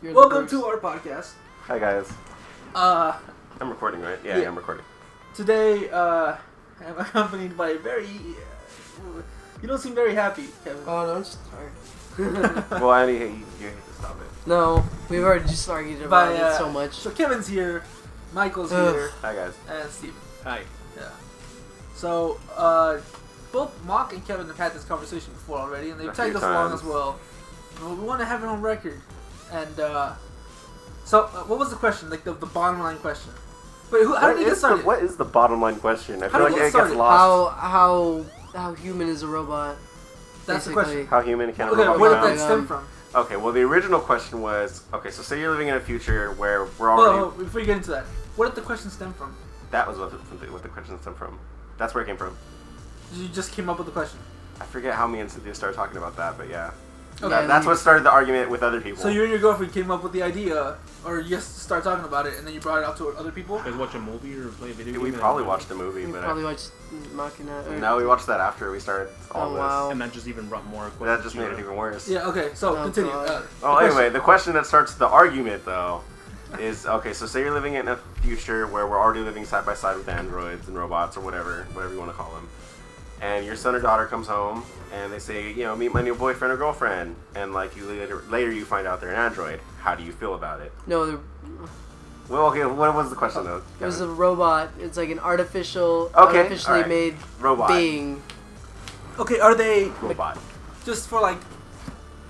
Welcome to our podcast. Hi guys. I'm recording, right? Yeah, I'm recording. Today, I'm accompanied by you don't seem very happy, Kevin. Oh no, I'm just tired. Well, I need you hate to stop it. No, we've already just argued about it so much. So Kevin's here, Michael's here. Hi guys. And Steven. Hi. Yeah. So, both Mock and Kevin have had this conversation before already, and they've tagged us along as well. But we want to have it on record. And, what was the question? Like, the bottom line question? Wait, how did it get started? What is the bottom line question? I How feel did like it it get gets lost. How human is a robot? That's basically. the question. How human can a Okay, robot where become? did that stem from? Okay, well the original question was, okay, so say you're living in a future where we're already... Well, before you get into that, where did the question stem from? That was what the question stemmed from. That's where it came from. You just came up with the question? I forget how me and Cynthia started talking about that, but yeah. Okay. That's what started the argument with other people. So you and your girlfriend came up with the idea, or you just started talking about it, and then you brought it out to other people? You guys watch a movie or play a video game? We probably watched a movie, We but... probably watched Machina. No, we watched that after we started all this. Wow. And that just even brought more questions. That just made it even worse. Yeah, okay, so continue. Anyway, the question that starts the argument, though, is, okay, so say you're living in a future where we're already living side by side with androids and robots or whatever you want to call them. And your son or daughter comes home, and they say, meet my new boyfriend or girlfriend. And, like, later you find out they're an android. How do you feel about it? No, Well, okay, what was the question, though, it was Kevin? a robot. It's like an artificially alright. made Robot. being. Okay, are they, Robot. just for, like,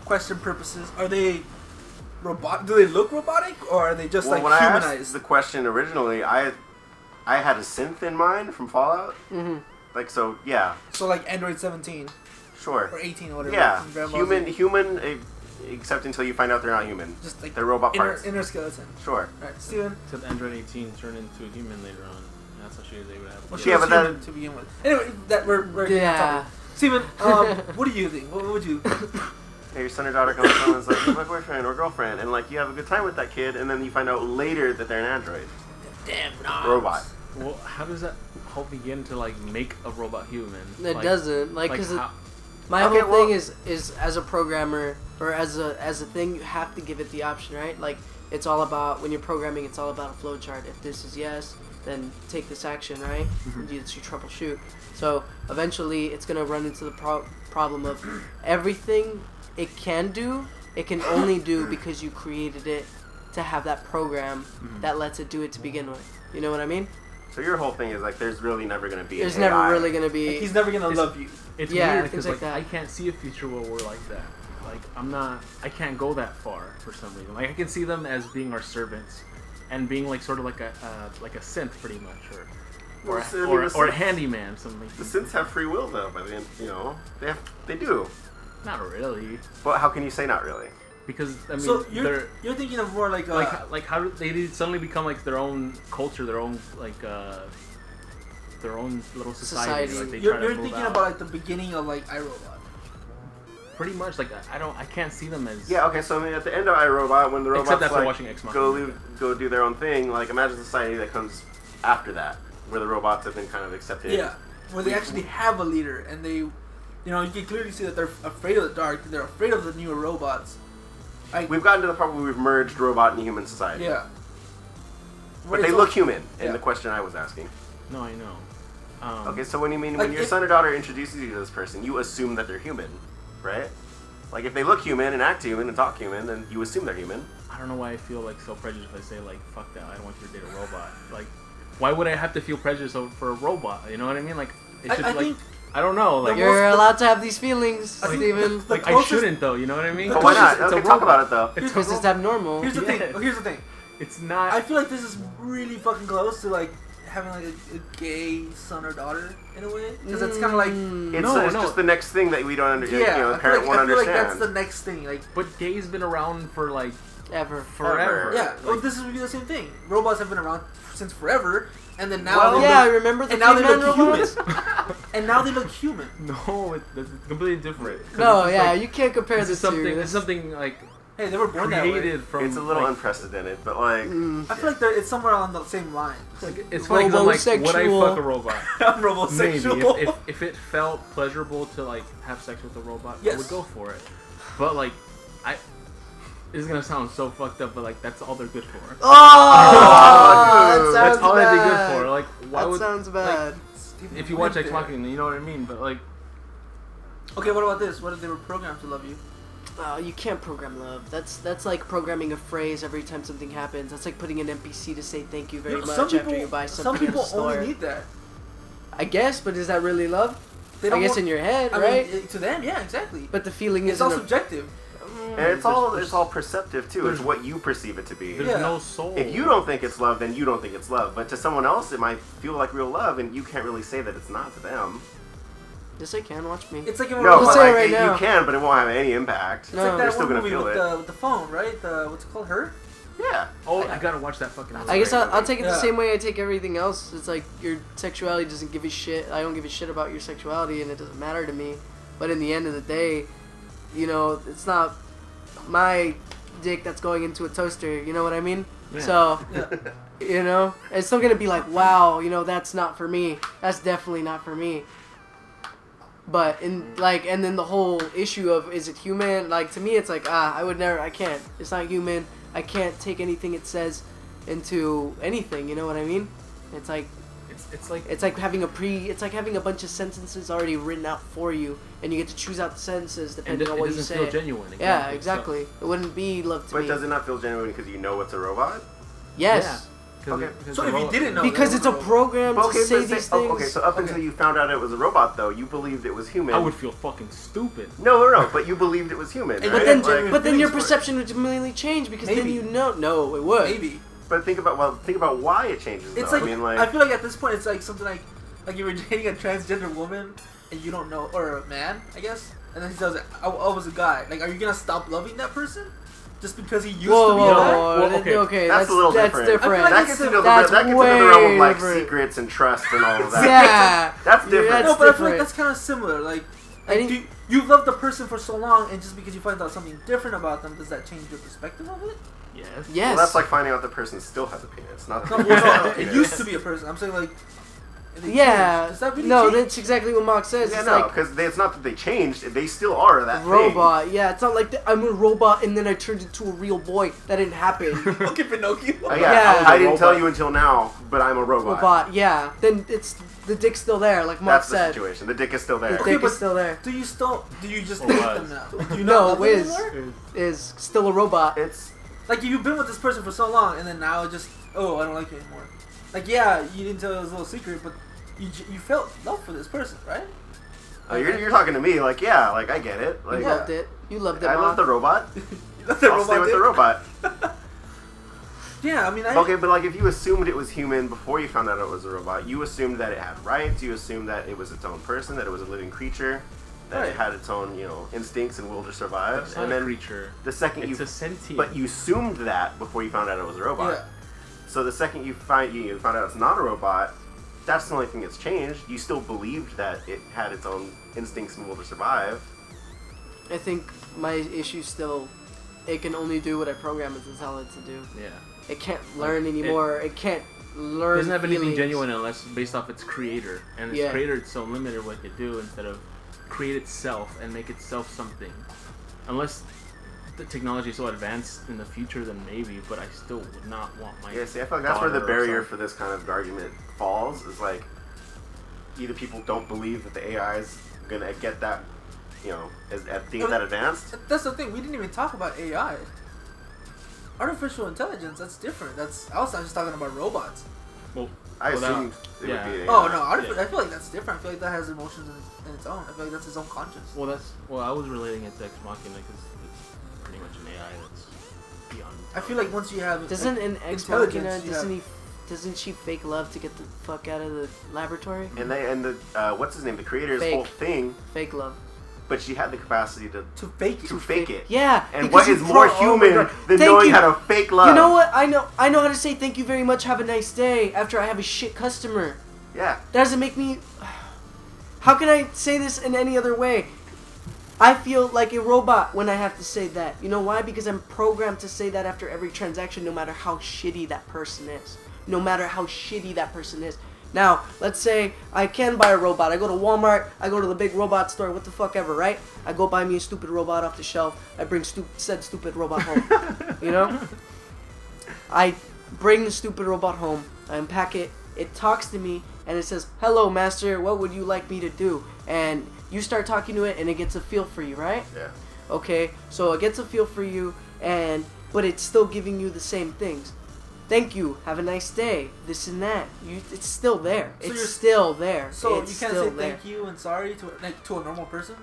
question purposes, are they do they look robotic, or are they just, Well, like, when I humanized? asked the question originally, I had a synth in mind from Fallout. Mm-hmm. Like, so, yeah. So, like, Android 17, Sure. or 18, or whatever. Yeah, from Dragon Ball Z. human, except until you find out they're not human. Just, like, They're robot parts. inner skeleton. Sure. Alright, Steven? Except Android 18 turned into a human later on. That's how they would have. Well, Yeah, she was but that- human to begin with. Anyway, we're Yeah. Steven, what do you think? What would you... Hey, your son or daughter comes home and is like, you're my boyfriend or girlfriend, and like you have a good time with that kid, and then you find out later that they're an android. Damn knobs. Robot. Well, how does that help begin to like make a robot human? It doesn't because how- my Okay, whole well- thing is as a programmer or as a thing, you have to give it the option, right? Like it's all about when you're programming, it's all about a flow chart. If this is yes, then take this action, right? It's your troubleshoot. So eventually, it's gonna run into the problem of everything it can do, it can only do because you created it to have that program that lets it do it to begin with. You know what I mean? So your whole thing is like, there's really never gonna be. There's an never AI. really gonna be. Like, he's never gonna love you. It's Yeah, weird things because like that. I can't see a future where we're like that. Like I can't go that far for some reason. Like I can see them as being our servants and being like sort of like a synth pretty much, or a handyman, something. The synths have free will though, but then they do. Not really, But how can you say not really? because I mean So they're you're thinking of more like like how do they suddenly become like their own culture, their own like their own little society. Society. Like they you're try to move thinking out. about like the beginning of like iRobot. Pretty much like I can't see them as Yeah. Okay. So I mean, at the end of iRobot, when the robots Except after like watching Ex Machina. go do their own thing, like imagine a society that comes after that, where the robots have been kind of accepted. Yeah, where they actually have a leader, and they, you can clearly see that they're afraid of the dark. They're afraid of the newer robots. We've gotten to the part where we've merged robot and human society. Yeah. But they look human in the question I was asking. No, I know. Okay, so when Like your if- son or daughter introduces you to this person, you assume that they're human, right? Like if they look human and act human and talk human, then you assume they're human. I don't know why I feel like so prejudiced if I say like fuck that, I don't want you to date a robot. Like why would I have to feel prejudiced for a robot? You know what I mean? Like it should I like think I don't know. Like You're allowed to have these feelings, I think Steven. the like I closest- shouldn't though. You know what I mean? But why not? It's a Okay, talk robot. about it though. It's Because a it's robot. abnormal. Here's the thing. Yes. Here's the thing. It's not. I feel like this is really fucking close to like having like a gay son or daughter in a way, because it's kind of like It's just the next thing that we don't understand. yeah. The I parent feel won't like understand. that's the next thing. Like But gay's been around for like Ever. forever. yeah, well, Like, this would be the same thing. Robots have been around since forever, and then now Well, they Yeah, look, remember the and now they caveman look robots? human. And now they look human. no, it's completely different. 'Cause No, it's yeah, like, you can't compare this the is something. two. This is something like Hey, they were born that way. created from. It's a little like, unprecedented, but like I feel like it's somewhere on the same line. Like, it's funny 'cause I'm like, would I Robosexual. fuck a robot? I'm Maybe robosexual. if it felt pleasurable to like have sex with a robot, I Yes. would go for it. But like, This is gonna sound so fucked up, but like that's all they're good for. Oh, that's all bad. they'd be good for. Like, why that would sounds bad. like, if you watch Ex Machina, you know what I mean? But like, okay, what about this? What if they were programmed to love you? You can't program love. That's like programming a phrase every time something happens. That's like putting an NPC to say thank you very much after you buy something. Some people at the store. only need that. I guess, but is that really love? They don't I guess want, in your head, I right? mean, to them, yeah, exactly. But the feeling it's is all subjective. And it's all perceptive too. It's what you perceive it to be. There's no soul. If you don't think it's love, then you don't think it's love. But to someone else, it might feel like real love, and you can't really say that it's not to them. Yes, I can. Watch me. It's like No, but say like, right now. you can, but it won't have any impact. It's like You're that still one gonna movie feel with it. with the phone, right? The what's it called? Her? Yeah. Oh, I gotta watch that fucking movie. I guess I'll take it the Yeah. same way I take everything else. It's like your sexuality doesn't give a shit. I don't give a shit about your sexuality, and it doesn't matter to me. But in the end of the day, you know, it's not my dick that's going into a toaster. You know what I mean? Yeah. So, Yeah. you know, it's still gonna be like, wow, you know, that's not for me. That's definitely not for me. But and then the whole issue of is it human? Like to me, it's like I would never. I can't. It's not human. I can't take anything it says into anything. You know what I mean? It's like it's like having a bunch of sentences already written out for you, and you get to choose out the sentences depending on what you say. It doesn't feel genuine. Exactly. Yeah, exactly. It wouldn't be love to me. But does it not feel genuine because you know it's a robot? Yes. Yeah. Okay. So if you didn't know, Because it's a program to say but these things. okay, so up until you found out it was a robot, though, you believed it was human. I would feel fucking stupid. No, but you believed it was human. But right? But then, Like- but then your feelings for it. perception would immediately change because then Maybe. you know. No, it would. maybe. But think about why it changes. It's though. like, I mean, like I feel like at this point it's like something like you were dating a transgender woman and you don't know, or a man, I guess, and then he says, "I was a guy." Like, are you gonna stop loving that person just because he used to be a guy? Well, okay, That's a little different. I feel like that it's gets a- into that's the realm way of like different. secrets and trust and all of that. Yeah, That's different. That's No, but I feel like different. that's kind of similar. Like I think- you love the person for so long, and just because you find out something different about them, does that change your perspective of it? Yes. Yes. Well, that's like finding out the person still has a penis. Not No, the well, no, it penis. used to be a person. I'm saying like. they Yeah. changed. Does that really No, change? that's exactly what Mark says. Yeah, It's no, like because it's not that they changed; they still are that robot. Yeah, it's not like I'm a robot and then I turned into a real boy. That didn't happen. Okay, Pinocchio. Thing. Yeah. I didn't robot. tell you until now, but I'm a robot. Robot. Yeah. Then it's the dick's still there, like Mark That's the said. situation. The dick is still there. The Okay, dick but- is still there. Do you just Or hate was. them now? Do you No, not love them Wiz. anymore? Is still a robot. It's Like you've been with this person for so long, and then now just I don't like you anymore. Like you didn't tell it was a little secret, but you felt love for this person, right? you're talking to me like like I get it. Like You loved it. You loved it, I love Mark. the robot. You love that I'll stay with the did? robot. Yeah, I mean, Okay, but like if you assumed it was human before you found out it was a robot, you assumed that it had rights. You assumed that it was its own person, that it was a living creature, that it Right. had its own instincts and will to survive. It's not And a then creature. the second It's you a sentient. but you assumed that before you found out it was a robot. Yeah. So the second you found out it's not a robot, that's the only thing that's changed. You still believed that it had its own instincts and will to survive. I think my issue still, it can only do what I program it to tell it to do. Yeah. It can't learn anymore. It can't learn. It doesn't have anything feelings. genuine unless based off its creator, and its Yeah. creator is so limited what it could do instead of create itself and make itself something. Unless the technology is so advanced in the future, then maybe. But I still would not want my. Yeah, see, I feel like that's where the daughter or barrier son- for this kind of argument falls. Is like either people don't believe that the AI is gonna get that, as being that advanced. That's the thing. We didn't even talk about AI. Artificial intelligence. That's different. I was just talking about robots. Well, I well, that- assumed it yeah. would be. Oh no, Yeah. I feel like that's different. I feel like that has emotions in its own. I feel like that's its own conscience. Well, I was relating it to Ex Machina because it's pretty much an AI that's beyond. I feel like once you have Doesn't an Ex intelligence, Machina, you doesn't she fake love to get the fuck out of the laboratory? And the what's his name? The creator's Fake. whole thing, To love but she had the capacity to fake it. fake it. Yeah. And because what you is more oh my human God. than Thank knowing you. how to fake love? You know what? I know how to say thank you very much. Have a nice day after I have a shit customer. Yeah. That doesn't make me. How can I say this in any other way? I feel like a robot when I have to say that. You know why? Because I'm programmed to say that after every transaction, no matter how shitty that person is. No matter how shitty that person is. Now, let's say I can buy a robot. I go to Walmart, I go to the big robot store, what the fuck ever, right? I go buy me a stupid robot off the shelf. I bring said stupid robot home. You know? I bring the stupid robot home. I unpack it. It talks to me, and it says, "Hello, master. What would you like me to do?" And you start talking to it, and it gets a feel for you, right? Yeah. Okay, so it gets a feel for you, but it's still giving you the same things. Thank you. Have a nice day. This and that. It's still there. So it's still there. So it's you can't still say there. thank you and sorry to a normal person?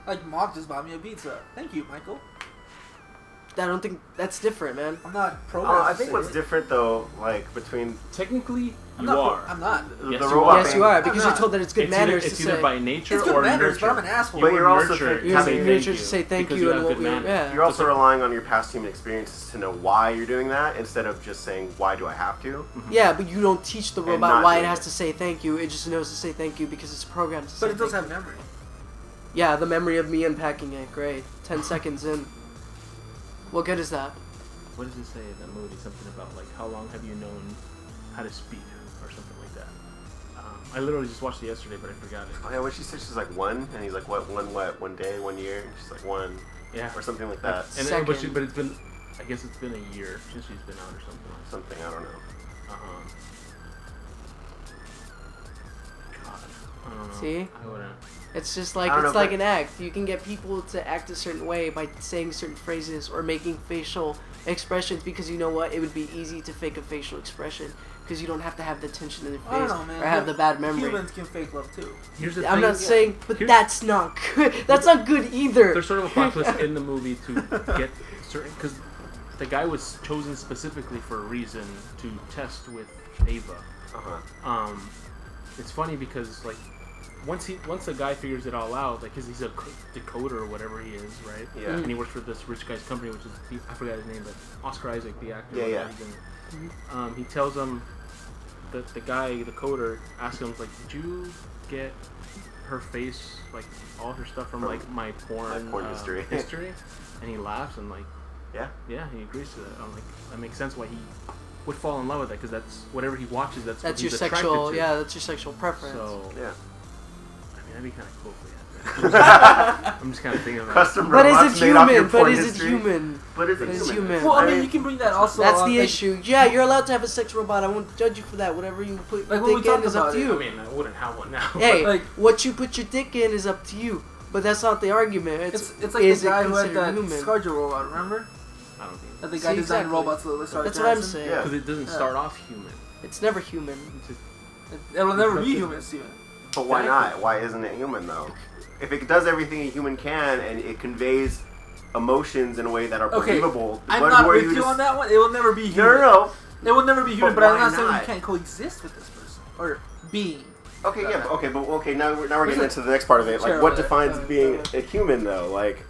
Like, Mark just bought me a pizza. Thank you, Michael. I don't think that's different, man. I'm not programmed. I think what's different though, like between Technically, I'm you not. are. I'm not. Yes, the you robot are. Yes, thing, you are, because I'm you're told that it's good manners It's to either say. by nature It's good or manners, nurture. but I'm an asshole. But you're also nurtured thinking- Yeah, to say you're thank nurtured you to say thank because you have and what good we- manners. yeah. You're also relying on your past human experiences to know why you're doing that instead of just saying, "Why do I have to?" Yeah, but you don't teach the And robot not why it doing has it. to say thank you. It just knows to say thank you because it's programmed to say But it does thank have you. memory. Yeah, the memory of me unpacking it. Great. 10 seconds in. What good is that? What does it say in that movie? Something about like how long have you known how to speak or something like that. I literally just watched it yesterday, but I forgot it. Oh yeah, what she said, she's like one, and he's like, "What? 1 day, 1 year?" She's like 1, Yeah, or something like that. and Second. but it's been, I guess it's been a year since she's been out or something. Something I don't know. God, I don't know. See? I wouldn't. It's just like I don't it's know, like but- an act. You can get people to act a certain way by saying certain phrases or making facial expressions because you know what? It would be easy to fake a facial expression because you don't have to have the tension in your face I don't know, man. or have the bad memory. Humans can fake love too. Here's the I'm thing. not saying, but Here's- that's not good. That's not good either. There's sort of a plot twist in the movie to get certain, because the guy was chosen specifically for a reason to test with Ava. It's funny because like once the guy figures it all out, like 'cause he's a decoder or whatever he is, right? Yeah. And he works for this rich guy's company, which is I forgot his name, but Oscar Isaac, the actor. Yeah, yeah. He tells him that the guy, the coder, asks him like, "Did you get her face, like all her stuff from like my porn history?" And he laughs and like, Yeah. yeah, he agrees to that. I'm like, that makes sense why he would fall in love with that because that's whatever he watches. That's what your he's sexual, attracted to. yeah, that's your sexual preference. So Yeah. I mean, that'd be kind of cool for you. I'm just kind of thinking about Custom but robots is it made off your human? But porn is it history. human? But is it It's human? human. Well, I mean, you can bring that also. That's the like, issue. Yeah, you're allowed to have a sex robot. I won't judge you for that. Whatever you put Like your when we dick in talked is up about to it, you. I mean, I wouldn't have one now. Hey, Like- what you put your dick in is up to you. But that's not the argument. It's like is the guy it who had considered that human? ScarJo robot, remember? I don't think That the See, guy designed exactly. robots to look That's what I'm saying. Yeah. because it doesn't start off human. It's never human. It's just, It will never be human, Steven. But why Exactly. not? Why isn't it human though? If it does everything a human can and it conveys emotions in a way that are Okay, believable, I'm what- not where with you you just- on that one. It will never be human. No. It will never be human, But but I'm why not saying not? you can't coexist with this person. Or being. Okay, yeah, okay. Now we're getting into the next part of it. Like, Sure, what okay. defines being a human though? Like,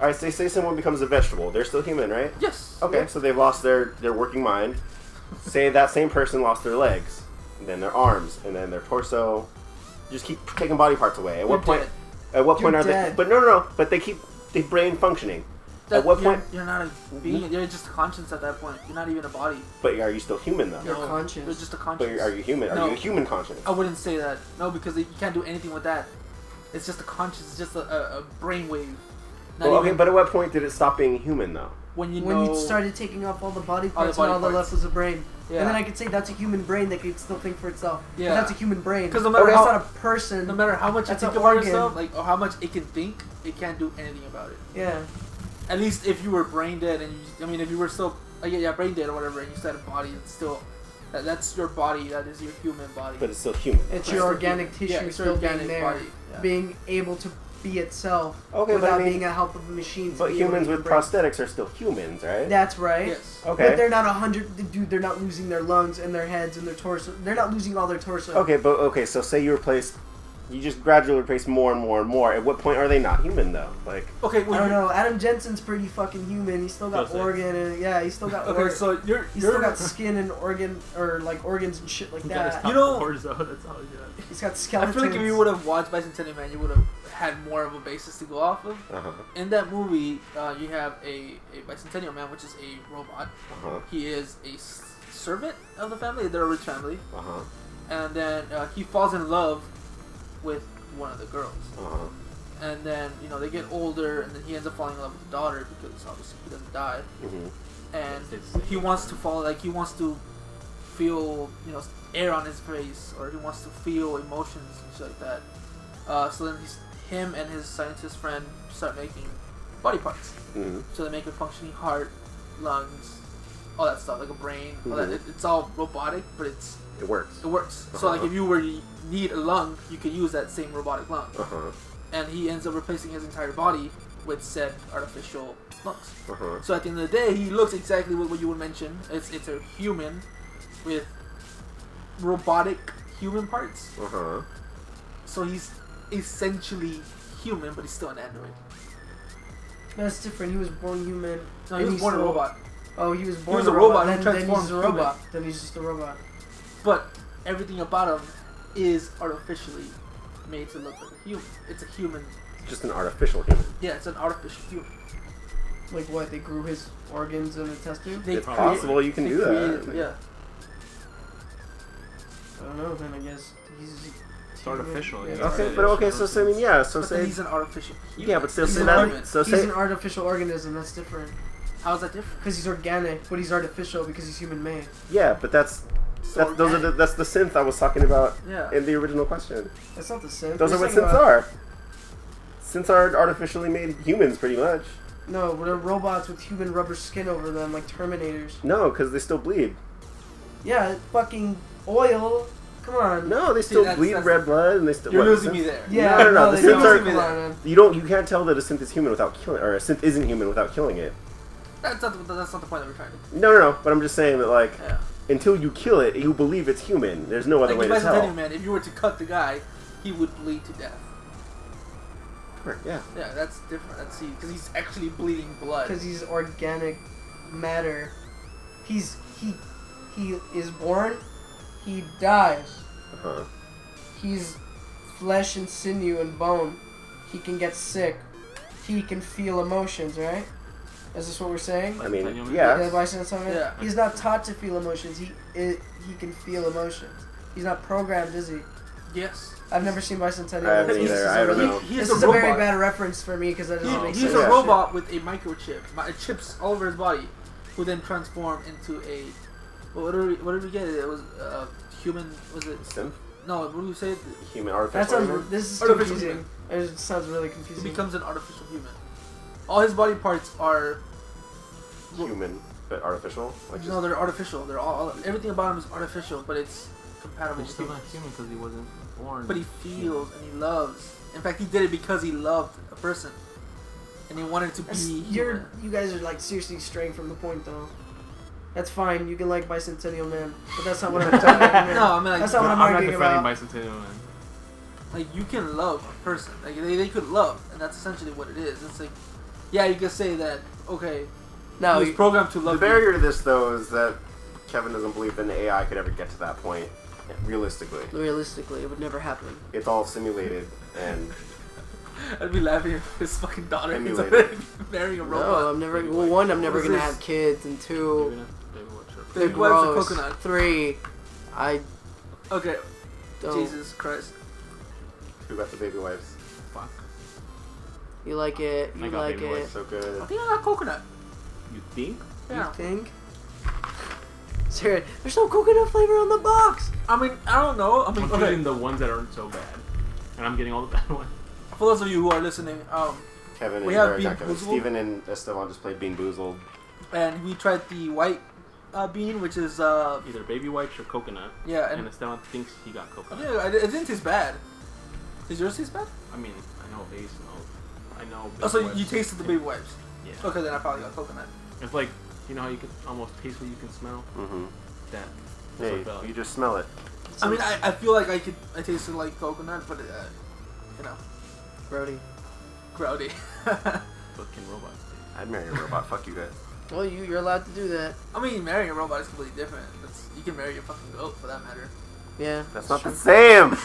all right, say someone becomes a vegetable, they're still human, right? Yes. Okay, so they've lost their working mind. Say that same person lost their legs, and then their arms, and then their torso. Just keep taking body parts away. At what You're point? dead. At what point You're are they? dead. But no. But they keep the brain functioning. At what point? You're not a being. You're just a conscience at that point. You're not even a body. But are you still human though? You're No, conscious. You're just a But conscience. are you human? Are No. you a human conscience? I wouldn't say that. No, because you can't do anything with that. It's just a conscience. It's just a brainwave. Not Well, okay, even but at what point did it stop being human though? when you When know. you started taking off all the body All the parts body and all that parts. left was a brain. Yeah. And then I could say that's a human brain that could still think for itself. Yeah. But that's a human brain. Because no matter that's how, not a person. no matter how much you That's think an about organ. yourself, like or how much it can think, it can't do anything about it. Yeah. At least if you were brain dead, and if you were still, brain dead or whatever, and you still had a body, it's still, that's your body. That is your human body. But it's still human. It's Right. your organic tissue Yeah, it's your still being organic there. body. Yeah. Being able to be itself Okay, but without I mean- being a help of a machine. to But be able humans to with brain. prosthetics are still humans, right? That's right. Yes. Okay. But they're not 100. Dude, they're not losing their lungs and their heads and their torso. They're not losing all their torso. Okay, so say you replace, you just gradually replace more and more and more. At what point are they not human though? Like, Okay. I don't know. Adam Jensen's pretty fucking human. He's still got Does it? organ and he's still got. Okay, so He's still got skin and organs and shit like that. You know- that's all he got. He's got I skeletons. feel like if you would have watched Bicentennial Man, you would have had more of a basis to go off of. In that movie, you have a Bicentennial Man, which is a robot. He is a servant of the family. They're a rich family. and then he falls in love with one of the girls. And then they get older, and then he ends up falling in love with the daughter because obviously he doesn't die. And he wants to fall, like he wants to feel air on his face, or he wants to feel emotions and shit like that. So then him and his scientist friend start making body parts. So they make a functioning heart, lungs, all that stuff, like a brain. All that. It's all robotic, but it works. It works. So like if you were to need a lung, you could use that same robotic lung. And he ends up replacing his entire body with said artificial lungs. So at the end of the day, he looks exactly what you would mention. It's a human with robotic human parts. So he's essentially human, but he's still an android. That's different. He was born human. No, he was born a robot. Oh, he was born a robot. Then he's a robot. Then he's just a robot. But everything about him is artificially made to look like a human. It's a human. Just an artificial human. Yeah, it's an artificial human. Like what? They grew his organs in a test tube? It's possible you can do that. Yeah. I don't know. Then I guess it's artificial. Yeah. Okay, so I mean, yeah. So but say he's an artificial human. Yeah, but still, he's an artificial organism. That's different. How's that different? Because he's organic, but he's artificial because he's human made. Yeah, but that's the synth I was talking about in the original question. That's not the synth. Those are what synths are. Synths are artificially made humans, pretty much. No, they're robots with human rubber skin over them, like Terminators. No, because they still bleed. Yeah, fucking oil. Come on. No, they still bleed red blood, and they still. You're losing me there. Yeah, no. The synths are. You can't tell that a synth is human without killing, or a synth isn't human without killing it. That's not the point that we're trying to. No. But I'm just saying that, like, until you kill it, you believe it's human. There's no other way to tell. Man, if you were to cut the guy, he would bleed to death. Right, yeah. Yeah, that's different. Let's see, because he's actually bleeding blood. Because he's organic matter. He is born. He dies. He's flesh and sinew and bone. He can get sick. He can feel emotions, right? Is this what we're saying? I mean, yeah. Yeah. He's not taught to feel emotions. He can feel emotions. He's not programmed, is he? Yes. I've never seen Bicentennial. I haven't either. I don't know. This is a very bad reference for me because that doesn't make sense. He's a robot with a microchip, chips all over his body, who then transform into a. What did we get? It was human. Was it? Synth? No. What did we say? Human artificial. This is confusing. It sounds really confusing. He becomes an artificial human. All his body parts are human, but artificial. Like no, they're artificial. They're all everything about him is artificial, but it's compatible. He's still not human because he wasn't born. But he feels and he loves. In fact, he did it because he loved a person, and he wanted to be. You guys are like seriously straying from the point, though. That's fine. You can like Bicentennial Man, but that's not what I'm talking about. No, I mean like, that's not what I'm arguing about. I'm not defending Bicentennial Man. Like you can love a person. Like they could love, and that's essentially what it is. It's like, yeah, you can say that. Okay. No, he was programmed to love. The barrier to this, though, is that Kevin doesn't believe that an AI could ever get to that point. Realistically, it would never happen. It's all simulated, and I'd be laughing if his fucking daughter ends up marrying a robot. No, I'm never. Well, one, I'm never gonna have kids, and two, they're gross. Coconut. 3, Okay. Don't. Jesus Christ. Who got the baby wipes? Fuck. You like it? You like it? So good. I think I got coconut. You think? Yeah. You think? Seriously, there's no coconut flavor on the box. I mean, I don't know. I'm getting the ones that aren't so bad, and I'm getting all the bad ones. For those of you who are listening, Kevin we and have Bean Boozled. Steven and Esteban just played Bean Boozled, and we tried the white bean, which is either baby wipes or coconut. Yeah, and Esteban thinks he got coconut. Yeah, it didn't taste bad. Does yours taste bad? I mean, I know base I know. Oh, so you tasted the baby wipes? Yeah. Okay, then I probably got coconut. It's like, you know how you can almost taste what you can smell? Mm-hmm. That. Hey, you just smell it. I mean, I feel like I tasted like coconut, but you know. Grody. What can robots do? I'd marry a robot. Fuck you guys. Well, you're allowed to do that. I mean, marrying a robot is completely different. You can marry a fucking goat for that matter. Yeah. That's not the same.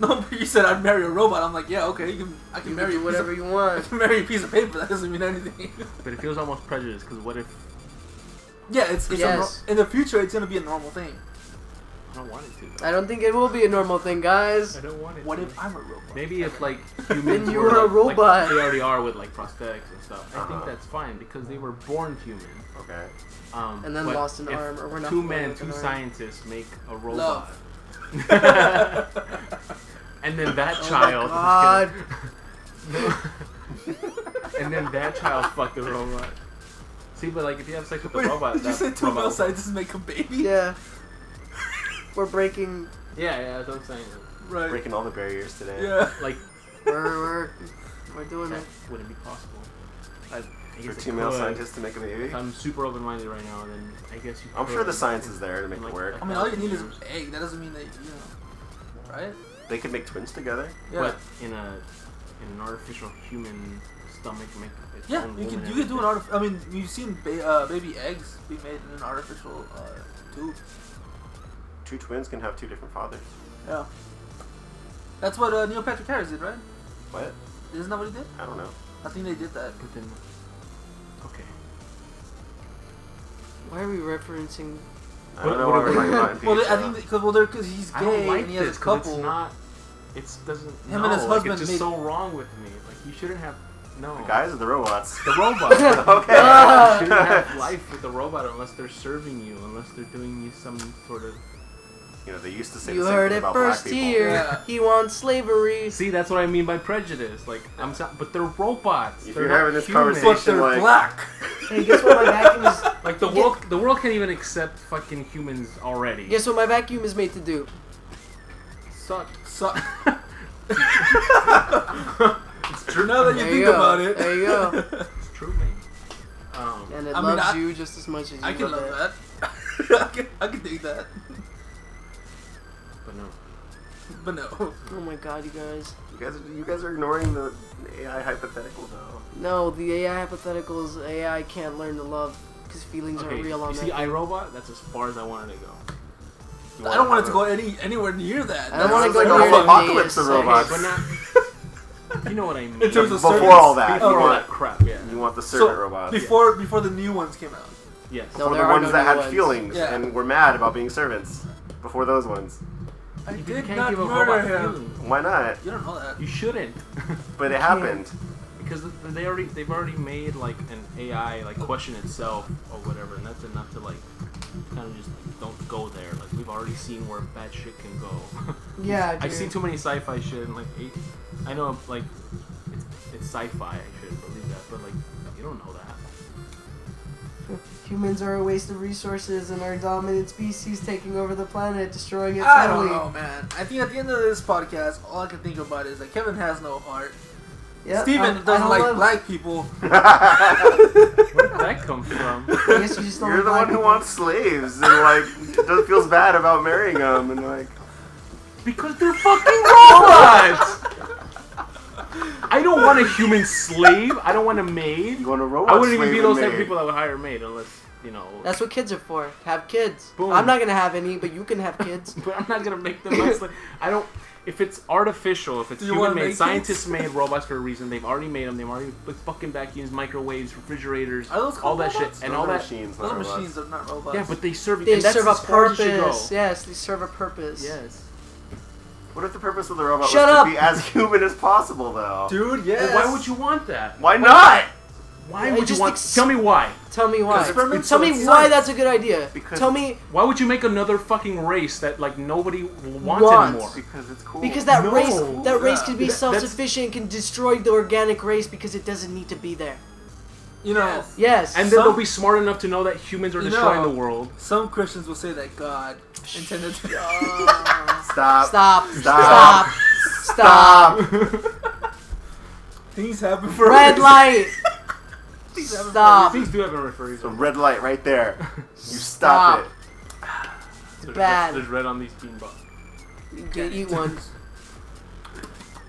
No, but you said I'd marry a robot. I'm like, yeah, okay, I can marry whatever you want. I can marry a piece of paper. That doesn't mean anything. But it feels almost prejudiced, because what if... Yeah, it's in the future, it's going to be a normal thing. I don't want it to. Though. I don't think it will be a normal thing, guys. I don't want it. What to. if I'm a robot? Maybe if like humans Then you were were a like, robot. like they already are with like prosthetics and stuff. I think that's fine because they were born human. Okay. And then but lost an if arm, or we're not. two born men, with two an arm. scientists make a robot. Love. And then that Oh child. my God. And then that child fucked the robot. See, but like if you have sex with the Wait, robot, did you that say two robot male will- scientists make a baby? Yeah. We're breaking. Yeah, that's what I'm saying. Right. Breaking all the barriers today. Yeah. Like We're doing that it. wouldn't be possible. I For guess it two male could. scientists to make a baby. If I'm super open-minded right now, then I guess you. I'm could. sure the science is there to make Like, it work. I mean, all you need is an egg. That doesn't mean that right? They could make twins together. Yeah. But in an artificial human stomach, make its Yeah, own you woman can and do an everything. I mean, you've seen baby eggs be made in an artificial tube. Two twins can have two different fathers. Yeah. That's what Neil Patrick Harris did, right? What? Isn't that what he did? I don't know. I think they did that. But then, okay. Why are we referencing? I don't What- know what why are we're we- talking about Well, I impeachment. think because he's I don't gay like and he has this. a 'Cause couple. It's not. It doesn't. Him no, and his like, husband it's just made- so wrong with me. Like you shouldn't have. No. The guys or the robots? The robot. Okay. Ah! You shouldn't have life with the robot unless they're serving you, unless they're doing you some sort of. You know, they used to say You the same heard thing it about first black people. here. Yeah. He wants slavery. See, that's what I mean by prejudice. Like but they're robots. If They're you're not having this human. conversation- But they're like- black. Hey, guess what? My vacuum is. Like the world can't even accept fucking humans already. Guess what? My vacuum is made to do. Suck. So, It's true. now that you There think you go. about it. There you go. It's true, man. And it I mean, loves you just as much as you I can love love it. that. I can dig that. But no. But no. Oh my God, you guys. You guys are ignoring the AI hypothetical though. No, the AI hypotheticals, AI can't learn to love because feelings Okay, aren't real on you that. see iRobot? That's as far as I wanted to go. I don't want it to go anywhere near that. I don't wanna Sounds go like near a the apocalypse of ASA. robots. Okay, but not. You know what I mean. In terms of Before service? all that, Before you all want, that crap, yeah. you want the servant So robots. before the new ones came out. Yes. No, For there the are ones no that new had ones. feelings Yeah. and were mad about being servants. Before those ones. I You did can't not give a murder robot him. feelings. Why not? You don't know that. You shouldn't. But it happened. Because they've already made like an AI like question itself or whatever, and that's enough to like kind of just like don't go there. Like we've already seen where bad shit can go. Yeah, dude. I've seen too many sci-fi shit, and like I know like it's sci-fi. I should believe that, but like you don't know that. Humans are a waste of resources and are a dominant species taking over the planet, destroying it I don't slowly. know, man. I think at the end of this podcast, all I can think about is that Kevin has no heart. Yeah, Steven I doesn't don't like love- black people. Where did that come from? I guess you just don't You're like the black one who people. wants slaves and like feels bad about marrying them and like. Because they're fucking robots. I don't want a human slave. I don't want a maid. You want a robot I wouldn't even slave be those and type of maid. people that would hire a maid unless you know. That's what kids are for. Have kids. Boom. I'm not gonna have any, but you can have kids. But I'm not gonna make them my slave. I don't. If it's artificial, if it's Do you wanna human made, make scientists made robots for a reason. They've already made them. They've already put fucking vacuums, microwaves, refrigerators, Are those all called that robots? shit, and Those all are that. machines, Those not are robots. machines, they're not robots. Yeah, but they serve. They and that's serve a as far as it should go. purpose. Yes, they serve a purpose. Yes. What if the purpose of the robot Shut was up! to be as human as possible, though? Dude, yes. Well, why would you want that? Why not? Why Yeah, would you just want? Tell me why. Tell me why. Experiments Tell so me it's why science. that's a good idea. Because- Tell me Why would you make another fucking race that like nobody wants Wants. anymore? Because it's cool. because that No. race Yeah. can be That's- self-sufficient, can destroy the organic race because it doesn't need to be there. You know, Yes. And then Some- they'll be smart enough to know that humans are You destroying know. the world. some Christians will say that God intended to. Stop. Stop. Stop. Stop. Things happen for a Red reason. light. Things happen for a Stop. Things do have a referee. It's a red light right there. You stop, Stop. it. Bad. There's red on these beanbags. You can eat one.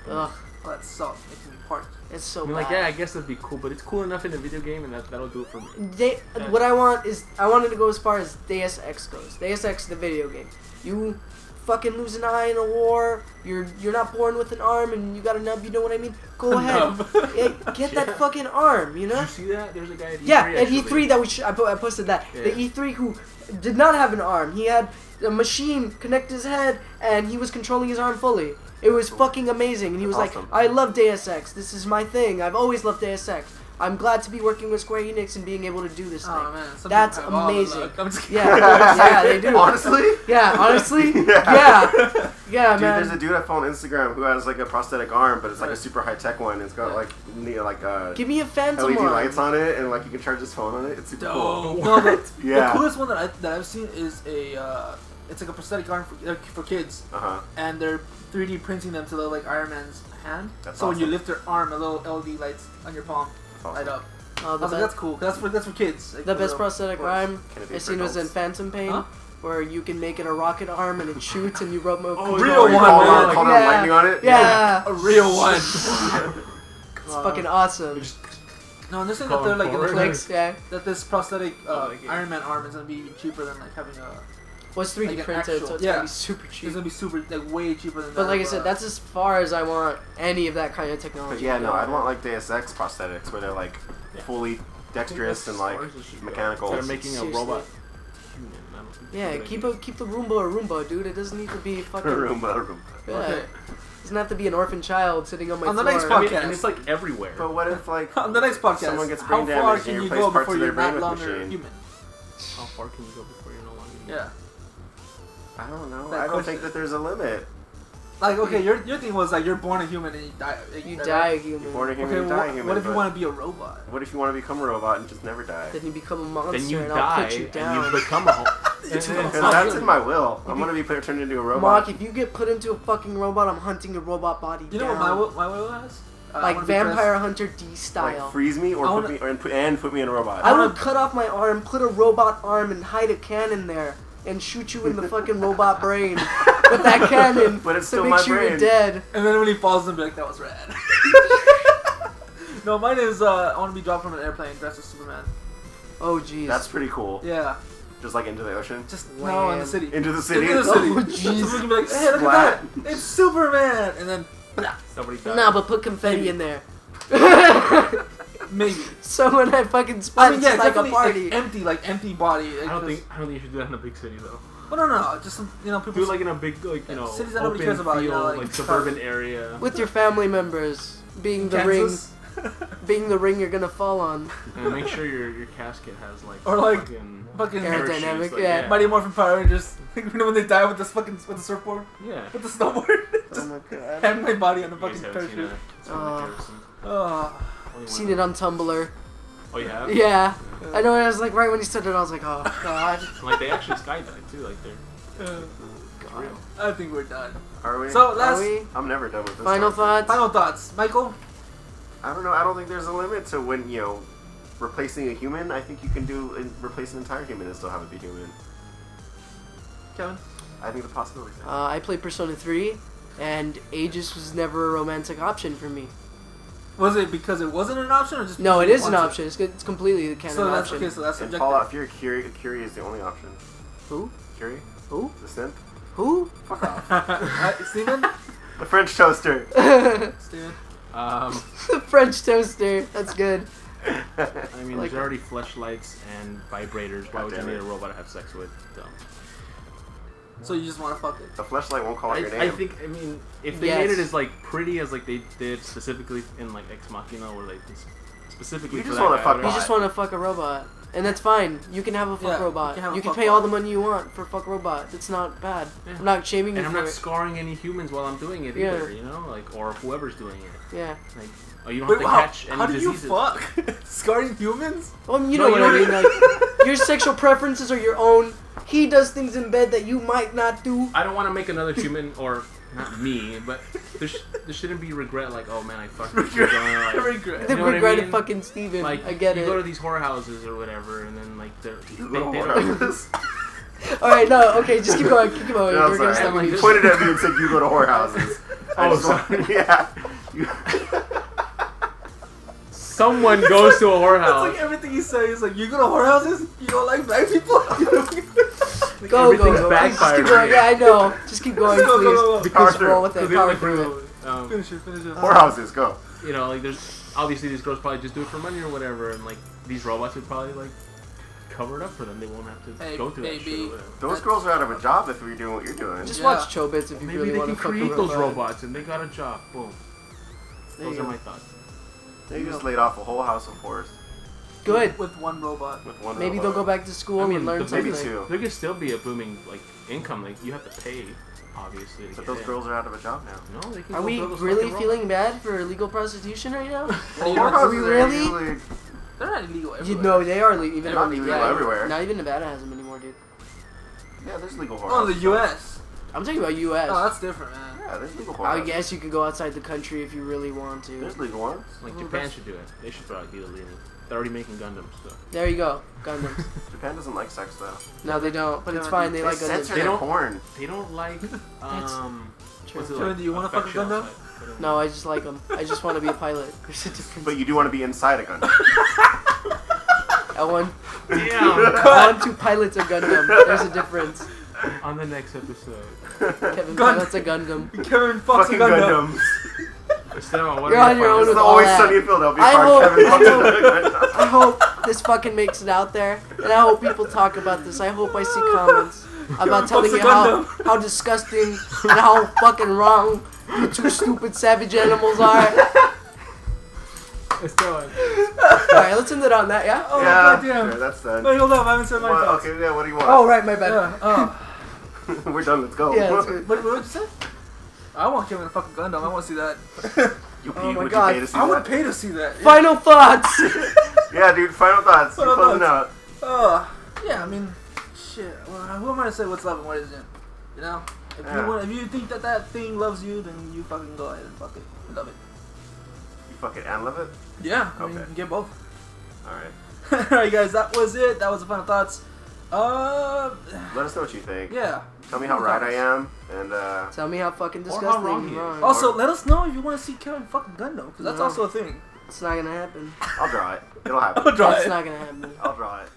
Ugh. Oh, that salt making me parched. It's so I mean, bad. like, yeah, I guess that'd be cool, but it's cool enough in a video game, and that'll do it for me. What I want is I wanted to go as far as Deus Ex goes. Deus Ex, the video game. You fucking lose an eye in a war. You're not born with an arm and you got a nub. You know what I mean? Go ahead, get that fucking arm. You know? Did you see that? There's a guy at E3. Yeah, at E3 that I posted that. Yeah. The E3 who did not have an arm. He had a machine connect his head and he was controlling his arm fully. It was fucking amazing. And he was Awesome. like, I love Deus Ex. This is my thing. I've always loved Deus Ex. I'm glad to be working with Square Enix and being able to do this thing. Man, That's people have all the amazing. luck. I'm just kidding. Yeah, they do. Honestly? Yeah, honestly? Yeah. Yeah, Dude, man. there's a dude I follow on Instagram who has like a prosthetic arm, but it's like a super high tech one. It's got like Give me a Phantom LED arm. lights on it, and like you can charge his phone on it. It's super cool. No, Yeah. the coolest one that I've seen is it's like a prosthetic arm for kids, and they're 3D printing them to look like Iron Man's hand. That's so when you awesome. lift your arm, a little LED lights on your palm light up. Oh, I was like, that's cool. That's for kids. Like, the best little- prosthetic arm Can it be I for seen was in adults? Phantom Pain, Huh? where you can make it a rocket arm and it shoots and you rub real You one, call man. on lightning on it? Yeah. a real one. It's fucking awesome. No, they're saying Call that they're him like in the forward. Clicks, yeah. that this prosthetic like it. Iron Man arm is gonna be even cheaper than like having a. Well, it's 3D Like an printed, actual- so it's yeah. gonna be super cheap. It's gonna be super like way cheaper than. But that like I of, said, that's as far as I want any of that kind of technology. But yeah, to no, go. I'd want like Deus Ex prosthetics where they're like fully dexterous and like mechanical. They're making a Seriously. robot. Human. I don't think Yeah, keep the Roomba a Roomba, dude. It doesn't need to be fucking. Roomba. Yeah. Okay. It doesn't have to be an orphan child sitting on my On the floor. next I mean, podcast. and it's like everywhere. But what if like On the next podcast, someone gets how brain far damage can and you you replace go parts before of you're their brain not with longer machine? human? How far can you go before you're no longer human? Yeah. I don't know. That I don't question. think that there's a limit. Like, okay, your thing was like you're born a human and you die. You right? die a human. You're born a human, Okay, you die a human. what if you but want to be a robot? What if you want to become a robot and just never die? Then you become a monster Then you and die I'll put you and down. you become a. Because that's in my will. I'm gonna be turned into a robot. Mark, if you get put into a fucking robot, I'm hunting your robot body You know down. what my will has? I Like wanna be Vampire Hunter D style. Like freeze me or I put wanna- me and put me in a robot. I would cut off my arm, put a robot arm, and hide a cannon there, and shoot you in the fucking robot brain with that cannon But it's to still make my sure brain. you're dead. And then when he falls, and be like, that was rad. No, mine is I want to be dropped from an airplane dressed as Superman. Oh jeez. That's pretty cool. Yeah, Just like into the ocean. just Wham. no in the city. Into the city. Into the city. Oh, jeez. So we can be like, hey, look Splat. at that, it's Superman, and then Somebody died. Nah, but put confetti in there. maybe. So when I fucking I splat, mean, yeah, it's like a definitely party. like empty body. Like, I don't think you should do that in a big city though. Well, no, just some, people. Do it like in a big cities that nobody cares about, field, like suburban area. With your family members being the Kansas? being the ring you're gonna fall on. And make sure your casket has like Or, like, fucking Aerodynamic, parachutes, like, yeah. Mighty Morphin Power Rangers. When they die with the surfboard, Yeah. with the snowboard, just Oh my god. hang my body on the You guys fucking haven't seen parachute. that? It's on the Harrison. Oh, Only Seen one. it on Tumblr. Oh, you have? Yeah. I know. I was like, right when he said it, I was like, oh god. And, like they actually skydive too. Like they're God. real. I think we're done. Are we? So Are last we? I'm never done with this. Final topic. thoughts? final thoughts, Michael. I don't know. I don't think there's a limit to when replacing a human. I think you can replace an entire human and still have it be human. Kevin. I think the possibilities. I played Persona 3, and Aegis was never a romantic option for me. Was it because it wasn't an option, or just No, because it you is an wanted option. It's completely the canon So that's option. okay. So that's In subjective. Fallout, Fury, Curie is the only option. Who? Curie, Who? the synth, Who? fuck off. Steven? The French toaster. Steven? The French toaster. That's good. I mean, Like- there's already fleshlights and vibrators. Why would you damn need it. a robot to have sex with? So. So you just want to fuck it? The fleshlight won't call out your name. I think. I mean, if they Yes. made it as like pretty as like they did specifically in like Ex Machina, or like specifically You for just that wanna guy, fuck whatever. You just want to fuck a robot. And that's fine. You can have a fuck Yeah, robot. you can have a You can fuck pay all robot. the money you want for fuck robot. It's not bad. Yeah. I'm not shaming you And I'm for not it. scarring any humans while I'm doing it Yeah. either, you know, like or whoever's doing it. Yeah. Like, oh, you don't Wait, have to wow. catch any How do you diseases. fuck? Scarring humans? Well, you No, know you what I don't- mean. Like, your sexual preferences are your own. He does things in bed that you might not do. I don't want to make another human, or not me, but there shouldn't be regret. Like, oh man, I fucked this girl. Like, Regret. The You know what I regret of mean? fucking Steven. like, I get you it. go to these whorehouses or whatever, and then like they Little don't. whorehouses. Alright, no, okay, just keep going, keep going. No, We're gonna sorry. stop like You you. pointed at me and said you go to whorehouses. I Oh, just want- sorry. Yeah. You- Someone goes to a That's whorehouse. like everything he says. Like, you go to whorehouses? You don't like black people? Go, everything's Just backfired. keep going. Yeah, I know. Just keep going, Go, please. go, go. Because Power roll with So it. the Power other through it. thing, Finish it. Whorehouses, go. you know, like there's obviously these girls probably just do it for money or whatever, and like these robots would probably like cover it up for them. They won't have to go through that shit. Or whatever. Those girls are out of a job if you're doing what you're doing. Just Yeah. watch Chobits if you Maybe really they want can to fucking create those robot. robots and they got a job. Boom. There Those you are go. my thoughts. They just laid off a whole house of whores Good. With one robot. with one Maybe robot. they'll go back to school I mean, and learn maybe something. two. There could still be a booming like income. Like you have to pay, obviously. To But get those in. girls are out of a job now. No, they can. Are go we build those really fucking feeling bad for illegal prostitution right now? Whorehouses we are really? usually- They're not illegal everywhere. You know they are even They're not on illegal everywhere. Not even Nevada has them anymore, dude. Yeah, there's legal Oh, whorehouses. the U.S. I'm talking about U.S. Oh, that's different, man. Yeah, there's legal I whorehouses. guess you could go outside the country if you really want to. There's legal ones. Like Well, Japan that's- should do it. They should probably do illegal. They're already making Gundams, so. There you go, Gundams. Japan doesn't like sex though. No, they don't, but it's Yeah, fine. They They like censor Gundams. their don't- porn. They don't like True. what's it Kevin, like? do you wanna fuck a affection Gundam? outside. I don't know. No, I just like them. I just want to be a pilot. There's a difference. But you do want to be inside a Gundam. I want Damn. to pilot a Gundam. There's a difference. On the next episode. Kevin Gun- pilots a Gundam. Kevin fucks a Fucking Gundam. Gundams. Esteban, what You're are on your own This with is all always that. sunny in Philadelphia. I Park. hope- Kevin I fucks hope- another Gundam. I hope this fucking makes it out there, and I hope people talk about this. I hope I see comments about telling fucks a you Gundam. how disgusting and how fucking wrong you two stupid savage animals are. Esteban. Alright, let's end it on that, yeah? Oh, Yeah, goddamn. sure, that's done. Wait, hold up. I haven't said my What- thoughts. okay, yeah, what do you want? Oh, right, my bad. Yeah, oh. We're done, let's go. Yeah, that's good. What did you say? I want Kevin to fucking Gundam. I want to see that. You, Oh my would God. you pay to see I would that? pay to see that. Yeah. Final thoughts! Yeah, dude, final thoughts. Final You're closing thoughts. out. Yeah, I mean, shit. Well, who am I to say what's love and what isn't? You know? If Yeah. you want, if you think that that thing loves you, then you fucking go ahead and fuck it. You love it. You fuck it and love it? Yeah, I mean, Okay. you can get both. Alright. Alright, guys, that was it. That was the final thoughts. Let us know what you think. Yeah. Tell me how right I am, and Tell me how fucking Or how disgusting wrong he you is. are. Also, let us know if you want to see Kevin fucking Gundam, because that's No. also a thing. It's not gonna happen. I'll draw it. It'll happen. I'll draw It's it. not gonna happen. I'll draw it.